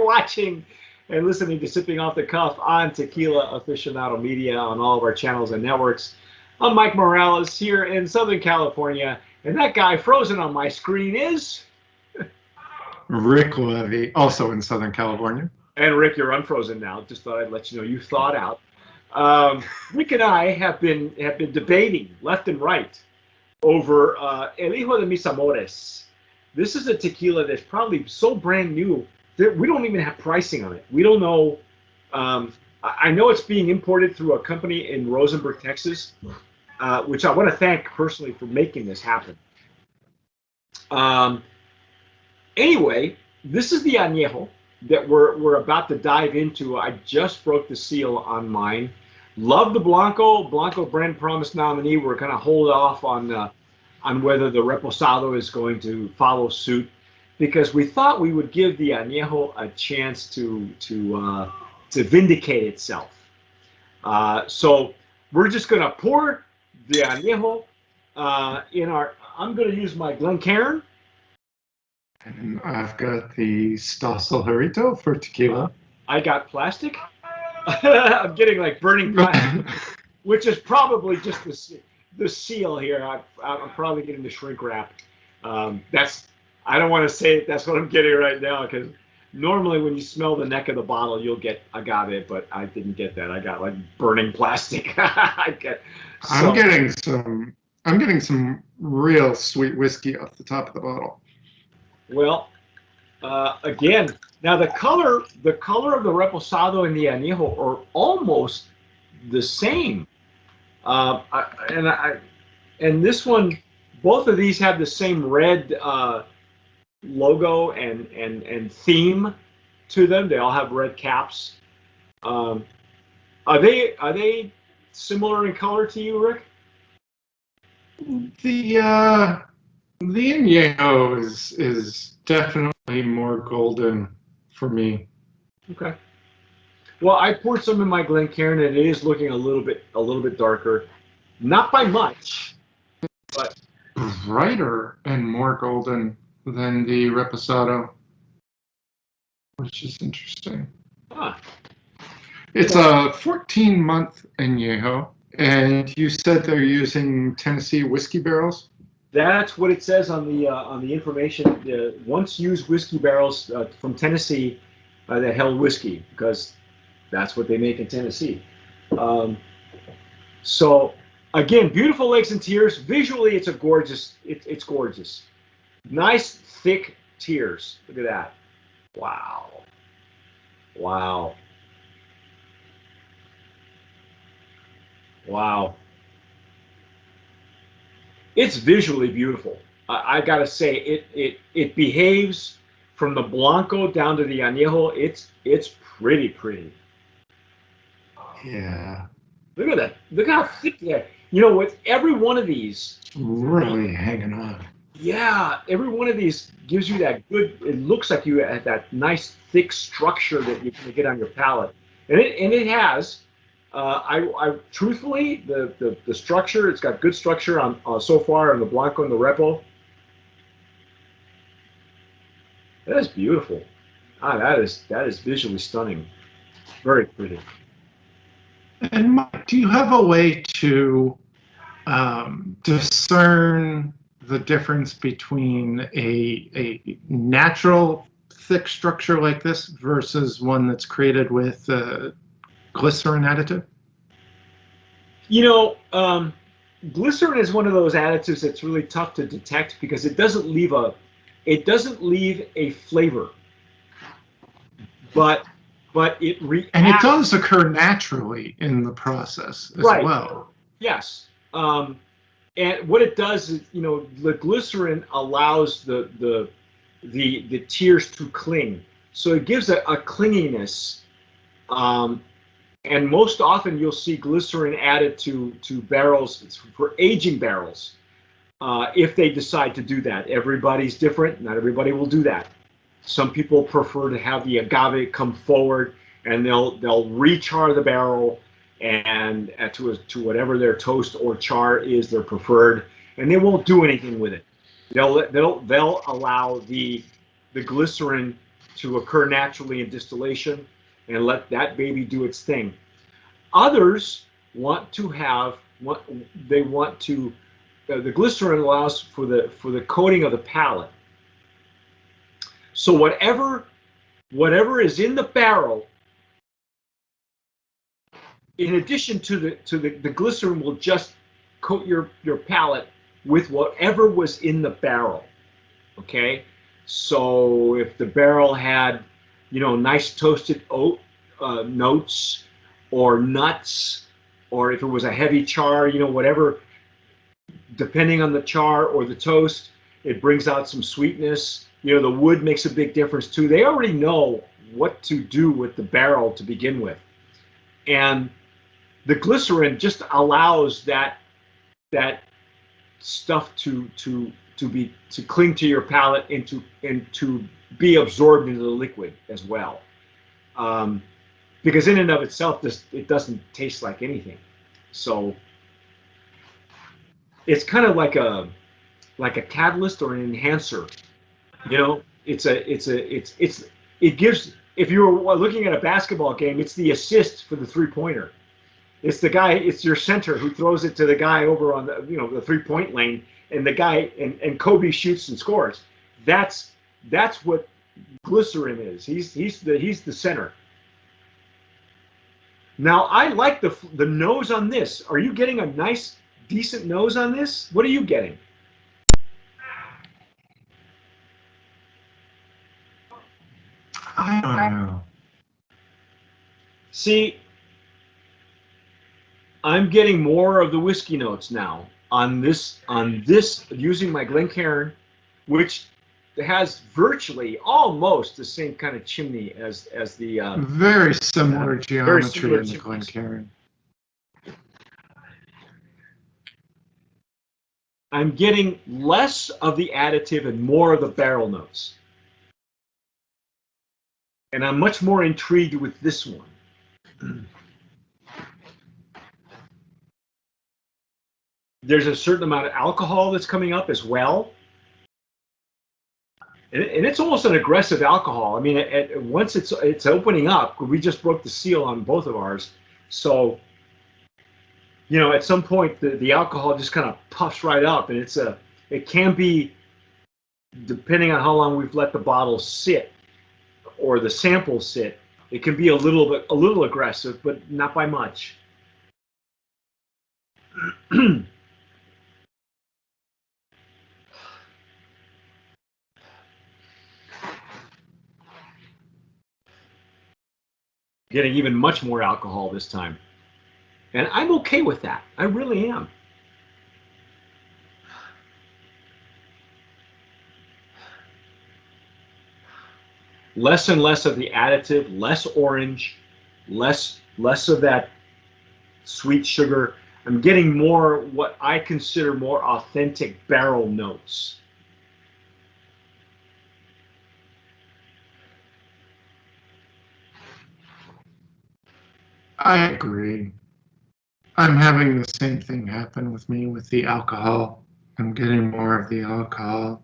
watching and listening to Sipping Off the Cuff on Tequila Aficionado Media on all of our channels and networks. I'm Mike Morales here in Southern California, and that guy frozen on my screen is... Rick Levy, also in Southern California. And Rick, you're unfrozen now. Just thought I'd let you know you thawed out. Rick and I have been debating left and right over El Hijo de mis Amores. This is a tequila that's probably so brand new that we don't even have pricing on it. We don't know. I know it's being imported through a company in Rosenberg, Texas, which I want to thank personally for making this happen. Anyway, this is the Anejo that we're about to dive into. I just broke the seal on mine. Love the Blanco brand promise nominee. We're going to hold off on whether the Reposado is going to follow suit, because we thought we would give the Anejo a chance to vindicate itself. So we're just going to pour the Anejo in our. I'm going to use my Glencairn. And I've got the Stossel Jarrito for tequila. I got plastic. I'm getting like burning plastic, which is probably just the seal here. I'm probably getting the shrink wrap. I don't want to say it, that's what I'm getting right now, because normally when you smell the neck of the bottle, you'll get agave, but I didn't get that. I got like burning plastic. I'm getting some real sweet whiskey off the top of the bottle. Well, again, now the color of the Reposado and the Anejo are almost the same. And this one, both of these have the same red logo and theme to them. They all have red caps. Are they similar in color to you, Rick? The Anejo is definitely more golden for me. Okay. Well, I poured some in my Glencairn, and it is looking a little bit darker, not by much, but brighter and more golden than the Reposado, which is interesting. Huh. It's a 14-month Anejo, and you said they're using Tennessee whiskey barrels. That's what it says on the information. Once used whiskey barrels from Tennessee that held whiskey, because that's what they make in Tennessee. So again, beautiful lakes and tears. Visually, it's it's gorgeous. Nice thick tears. Look at that. Wow. Wow. Wow. It's visually beautiful. I gotta say, it behaves from the Blanco down to the Anejo. It's pretty. Yeah. Look at that. Look how thick they are. You know, with every one of these, really hanging on. Yeah, every one of these gives you that good. It looks like you have that nice thick structure that you can get on your palate, and it has. I truthfully, the structure, it's got good structure on so far on the Blanco and the Repo. That is beautiful. That is visually stunning. Very pretty. And Mike, do you have a way to discern the difference between a natural thick structure like this versus one that's created with glycerin additive? You know, glycerin is one of those additives that's really tough to detect because it doesn't leave a flavor, but it reacts. And it does occur naturally in the process as well. Yes. And what it does is, you know, the glycerin allows the tears to cling, so it gives a clinginess. And most often you'll see glycerin added to barrels for aging barrels, if they decide to do that. Everybody's different. Not everybody will do that. Some people prefer to have the agave come forward, and they'll rechar the barrel and to whatever their toast or char is their preferred, and they won't do anything with it. They'll allow the glycerin to occur naturally in distillation and let that baby do its thing. Others want to have what they want to. The glycerin allows for the coating of the palate. So whatever is in the barrel, in addition to the glycerin, will just coat your palate with whatever was in the barrel. Okay, so if the barrel had, nice toasted oat notes or nuts, or if it was a heavy char, whatever, depending on the char or the toast, it brings out some sweetness. The wood makes a big difference too. They already know what to do with the barrel to begin with, and the glycerin just allows that stuff to cling to your palate and to be absorbed into the liquid as well. Because in and of itself, it doesn't taste like anything. So it's kind of like a catalyst or an enhancer. It gives, if you're looking at a basketball game, it's the assist for the three-pointer. It's the guy, it's your center who throws it to the guy over on the three-point lane, and the guy and Kobe shoots and scores. That's what glycerin is. He's the center. Now I like the nose on this. Are you getting a nice, decent nose on this? What are you getting? I don't know. See, I'm getting more of the whiskey notes now on this using my Glencairn, which has virtually almost the same kind of chimney as the very similar geometry similar in the Glencairn. I'm getting less of the additive and more of the barrel notes. And I'm much more intrigued with this one. There's a certain amount of alcohol that's coming up as well. And it's almost an aggressive alcohol. I mean, once it's opening up, we just broke the seal on both of ours. So, at some point, the alcohol just kind of puffs right up. And it can be, depending on how long we've let the bottle sit or the sample sit, it can be a little aggressive, but not by much. Getting even much more alcohol this time. And I'm okay with that. I really am. Less and less of the additive, less orange, less of that sweet sugar. I'm getting more what I consider more authentic barrel notes. I agree. I'm having the same thing happen with me with the alcohol. I'm getting more of the alcohol.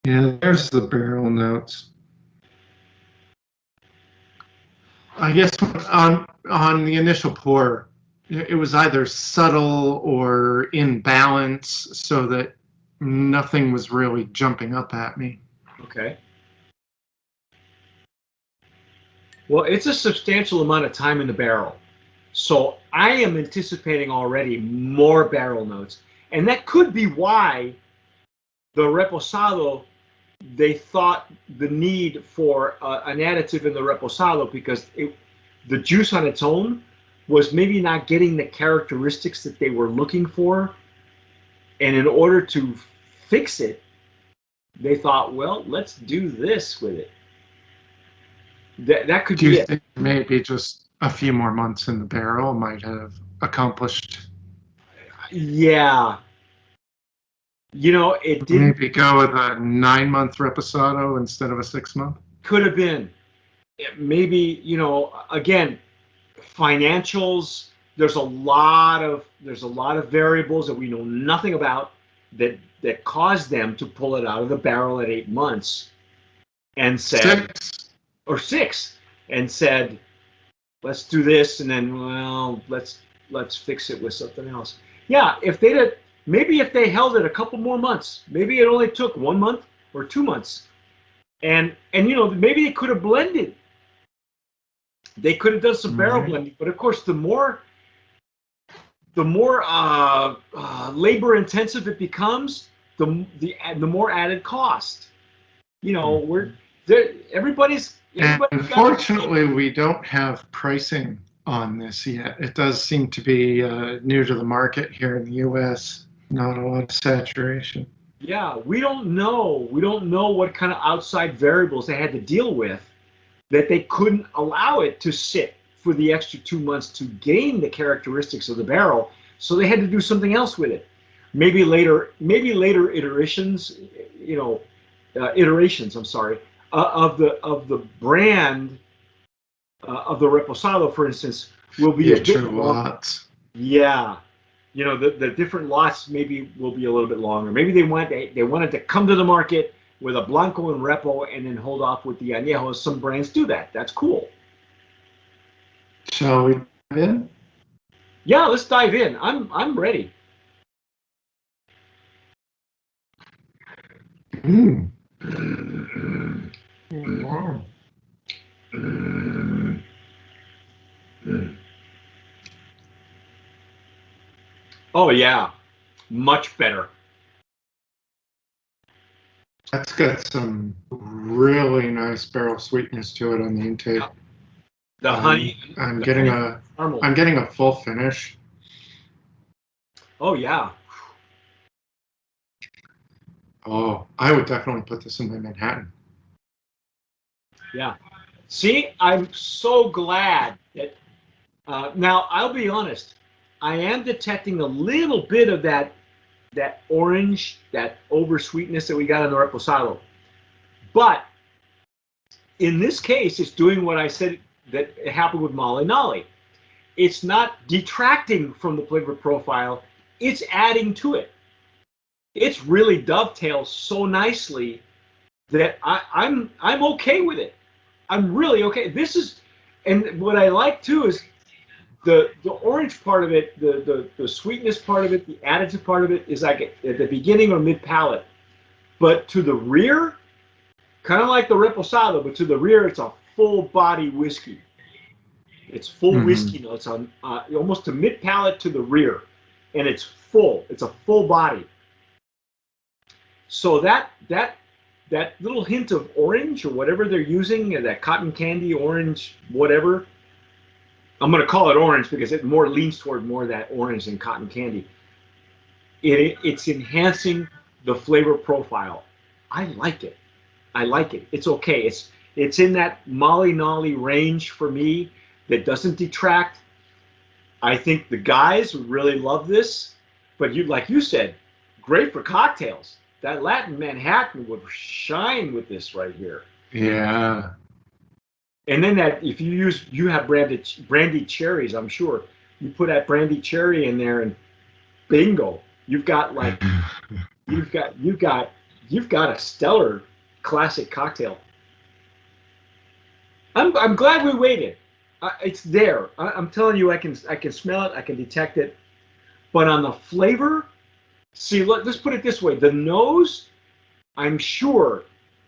Yeah, there's the barrel notes. I guess on the initial pour, it was either subtle or in balance, so that nothing was really jumping up at me. Okay. Well, it's a substantial amount of time in the barrel. So I am anticipating already more barrel notes. And that could be why the Reposado, they thought the need for an additive in the Reposado, because the juice on its own was maybe not getting the characteristics that they were looking for. And in order to fix it, they thought, well, let's do this with it. That could Do be you it. think maybe just a few more months in the barrel might have accomplished? Yeah. It didn't. Maybe go with a 9-month Reposado instead of a 6-month? Could have been. Maybe, again, financials, there's a lot of variables that we know nothing about that caused them to pull it out of the barrel at 8 months. and said, 6. or 6, and said, let's do this, and then, well, let's fix it with something else. Yeah, if they held it a couple more months, maybe it only took 1 month or 2 months, and maybe they could have blended. They could have done some barrel blending, but of course, the more labor intensive it becomes, the more added cost. Everybody's Unfortunately, we don't have pricing on this yet. It does seem to be new to the market here in the U.S. Not a lot of saturation. Yeah, we don't know. We don't know what kind of outside variables they had to deal with that they couldn't allow it to sit for the extra 2 months to gain the characteristics of the barrel. So they had to do something else with it. Maybe later iterations, iterations. I'm sorry, of the brand of the Reposado, for instance, will be a bit lots. Yeah, the different lots maybe will be a little bit longer. Maybe they wanted to come to the market with a Blanco and Repo and then hold off with the Anejo. Some brands do that. That's cool. Shall we dive in? Yeah, let's dive in. I'm ready. Wow. Oh yeah, much better. That's got some really nice barrel sweetness to it on the intake. The honey. I'm getting a full finish. Oh yeah. Oh, I would definitely put this in my Manhattan. Yeah. See, I'm so glad that. Now I'll be honest. I am detecting a little bit of that orange, that over sweetness that we got in the Reposado. But in this case, it's doing what I said that happened with Molly Nolly. It's not detracting from the flavor profile, it's adding to it. It's really dovetails so nicely that I'm okay with it. I'm really okay. And what I like too is the orange part of it, the sweetness part of it, the additive part of it is like at the beginning or mid palate. But to the rear, kind of like the Reposado, but to the rear, it's a full body whiskey. It's full whiskey notes on almost to mid palate to the rear, and it's full. It's a full body. So that little hint of orange or whatever they're using, that cotton candy orange, whatever. I'm going to call it orange because it more leans toward more of that orange than cotton candy. It's enhancing the flavor profile. I like it. I like it. It's okay. It's in that Molly Nolly range for me that doesn't detract. I think the guys would really love this, but like you said, great for cocktails. That Latin Manhattan would shine with this right here. Yeah. And then if you have brandy cherries, I'm sure you put that brandy cherry in there, and bingo, you've got a stellar classic cocktail. I'm glad we waited. It's there. I'm telling you, I can smell it. I can detect it. But on the flavor, see, let's put it this way: the nose, I'm sure,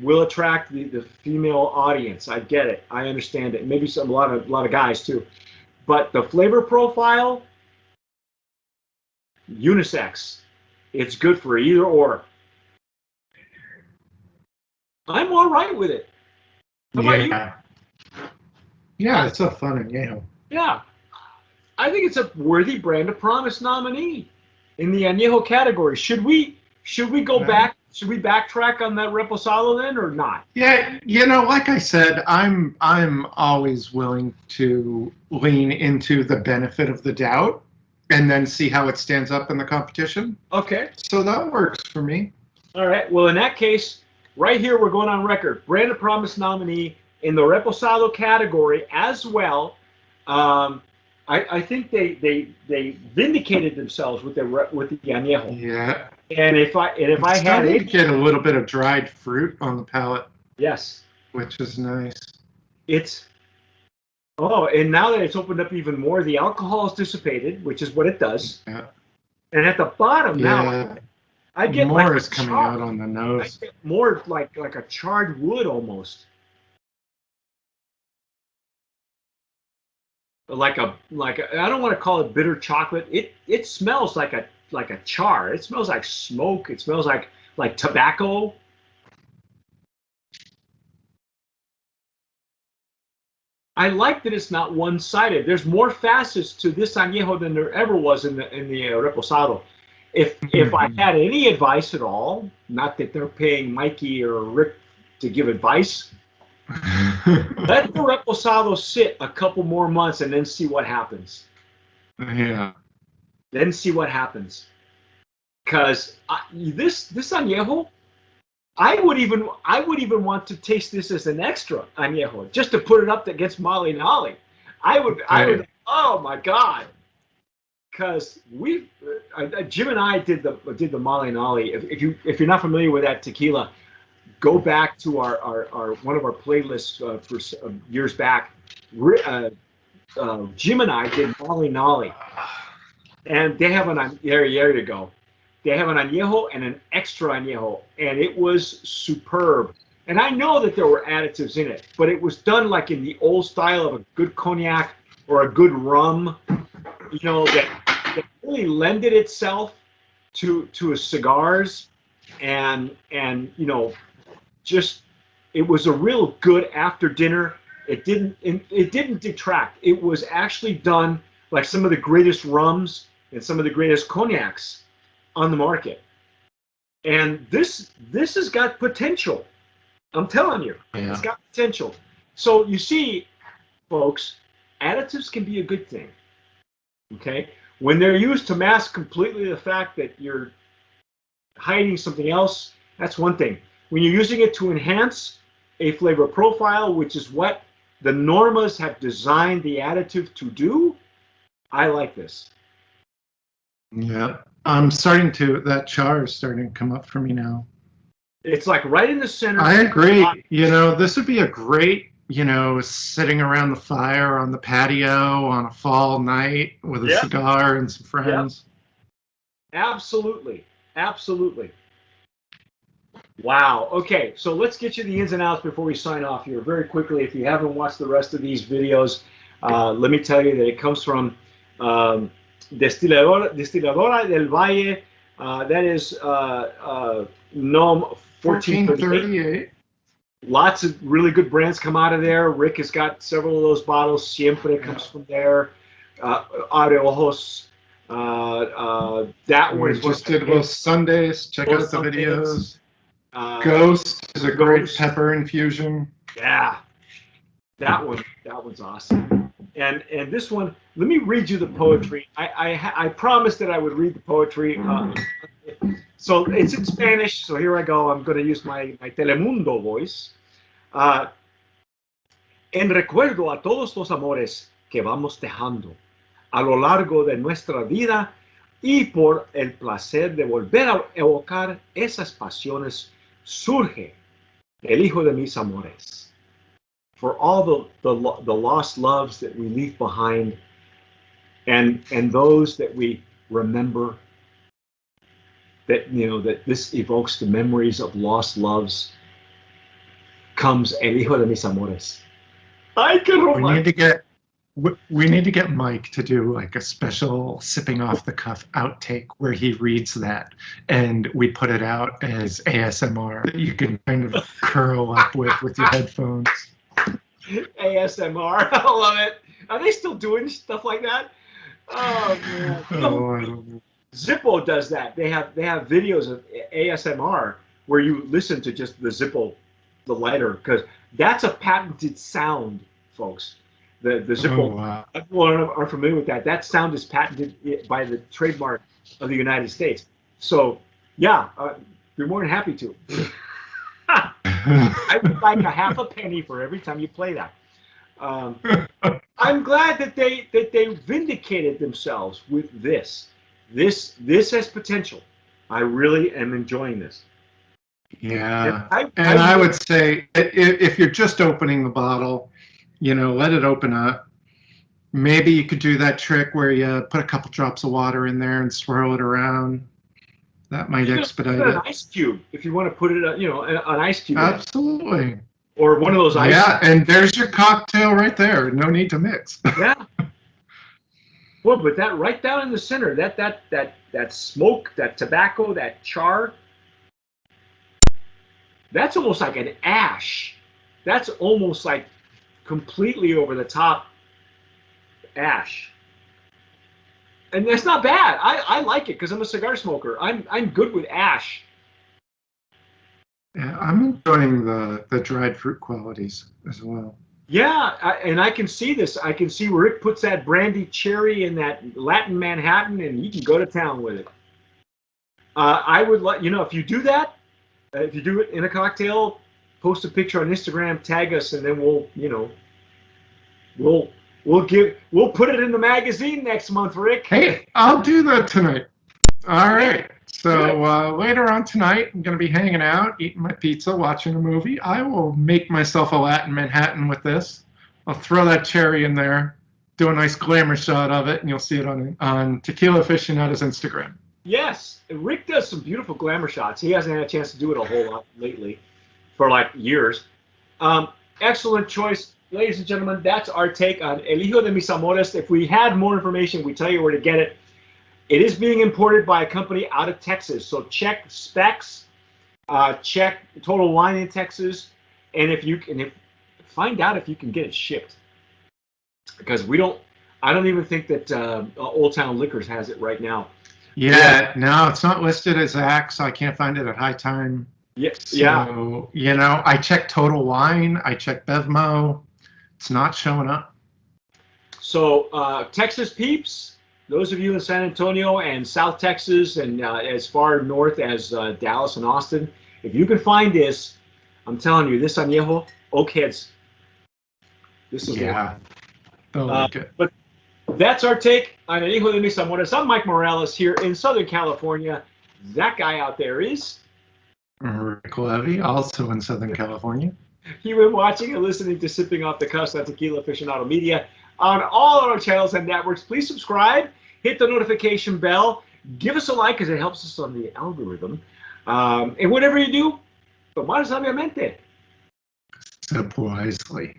will attract the female audience. I get it. I understand it. Maybe a lot of guys too. But the flavor profile, unisex. It's good for either or. I'm all right with it. How about you? Yeah, it's a fun Anejo. Yeah. I think it's a worthy brand of promise nominee in the Anejo category. Should we go back? Should we backtrack on that Reposado then, or not? Yeah, like I said, I'm always willing to lean into the benefit of the doubt and then see how it stands up in the competition. Okay. So that works for me. All right. Well, in that case, right here we're going on record. Brand of promise nominee in the Reposado category as well. I think they vindicated themselves with the Anejo. Yeah. And if I had to get a little bit of dried fruit on the palate. Yes. which is nice. It's and now that it's opened up even more, the alcohol is dissipated, which is what it does. Yeah. And at the bottom now, I get more like is coming out on the nose. I get more like a charred wood almost. Like a I don't want to call it bitter chocolate. It smells like a char. It smells like smoke. It smells like tobacco. I like that it's not one-sided. There's more facets to this añejo than there ever was in the reposado. If I had any advice at all, not that they're paying Mikey or Rick to give advice, let the reposado sit a couple more months and then see what happens. Yeah. Then see what happens. Because this añejo, I would even want to taste this as an extra añejo, just to put it up against Mali Nali. I would. Oh my God! Because Jim and I did the Mali Nali. If you're not familiar with that tequila, go back to our one of our playlists for years back. Jim and I did Mali Nali, and they have there you go. They have an añejo and an extra añejo, and it was superb. And I know that there were additives in it, but it was done like in the old style of a good cognac or a good rum, that really lended itself to cigars, and just it was a real good after dinner. It didn't detract. It was actually done like some of the greatest rums and some of the greatest cognacs on the market. And this has got potential. I'm telling you, It's got potential. So you see, folks, additives can be a good thing. Okay? When they're used to mask completely the fact that you're hiding something else, that's one thing. When you're using it to enhance a flavor profile, which is what the Normas have designed the additive to do, I like this. Yeah. That char is starting to come up for me now. It's like right in the center. I agree. This would be a great, sitting around the fire on the patio on a fall night with a cigar and some friends. Yep. Absolutely. Absolutely. Wow. Okay, so let's get you the ins and outs before we sign off here. Very quickly, if you haven't watched the rest of these videos, let me tell you that it comes from Destiladora del Valle, that is NOM 1438. Lots of really good brands come out of there. Rick has got several of those bottles. Siempre comes from there. Areojos. That one just did Los Sundays. Check out the videos. Ghost is a great pepper infusion. Yeah, that one's awesome. And this one, let me read you the poetry. I promised that I would read the poetry. So it's in Spanish, so here I go. I'm going to use my Telemundo voice. En recuerdo a todos los amores que vamos dejando a lo largo de nuestra vida y por el placer de volver a evocar esas pasiones, surge el hijo de mis amores. For all the lost loves that we leave behind, and those that we remember, that this evokes the memories of lost loves, comes el hijo de mis amores. We need to get Mike to do like a special sipping off the cuff outtake where he reads that, and we put it out as ASMR that you can kind of curl up with your headphones. ASMR, I love it. Are they still doing stuff like that? Oh man. I don't know. Zippo does that. They have videos of ASMR where you listen to just the Zippo, the lighter, because that's a patented sound, folks. The Zippo. Oh, wow. People are familiar with that. That sound is patented by the trademark of the United States. So yeah, you're more than happy to. I would like a half a penny for every time you play that. I'm glad that they vindicated themselves with this. This has potential. I really am enjoying this. Yeah. And And I would say if you're just opening the bottle, let it open up. Maybe you could do that trick where you put a couple drops of water in there and swirl it around. That might expedite even an it. ice cube if you want to put it, an ice cube in it. Absolutely. Or one of those ice. Yeah, and there's your cocktail right there. No need to mix. Yeah. Well, but that right down in the center, that smoke, that tobacco, that char, that's almost like an ash. That's almost like completely over the top ash. And that's not bad. I like it because I'm a cigar smoker. I'm good with ash. Yeah, I'm enjoying the dried fruit qualities as well. Yeah, and I can see this. I can see where Rick puts that brandy cherry in that Latin Manhattan, and you can go to town with it. I would like, if you do that, if you do it in a cocktail, post a picture on Instagram, tag us, and then we'll put it in the magazine next month, Rick. Hey, I'll do that tonight. All right. So later on tonight, I'm going to be hanging out, eating my pizza, watching a movie. I will make myself a Latin Manhattan with this. I'll throw that cherry in there, do a nice glamour shot of it, and you'll see it on Tequila Aficionado's Instagram. Yes, Rick does some beautiful glamour shots. He hasn't had a chance to do it a whole lot lately, for like years. Excellent choice, ladies and gentlemen. That's our take on El Hijo de Mis Amores. If we had more information, we tell you where to get it. It is being imported by a company out of Texas, so check specs, check total line in Texas, and find out if you can get it shipped, because I don't even think that Old Town Liquors has it right now. Yeah, no, it's not listed as Axe. So I can't find it at High Time. So, I checked Total Wine, I checked Bevmo. It's not showing up. So Texas peeps. Those of you in San Antonio and South Texas and as far north as Dallas and Austin, if you can find this, I'm telling you, this Anejo, Oakheads, this is they'll like it. But that's our take on El Hijo de Mis Amores. I'm Mike Morales here in Southern California. That guy out there is Rick Levy, also in Southern California. You've been watching and listening to Sipping Off the Cuffs on Tequila Aficionado Media on all our channels and networks. Please subscribe, hit the notification bell, give us a like because it helps us on the algorithm. And whatever you do, tomar sabiamente. Sip wisely.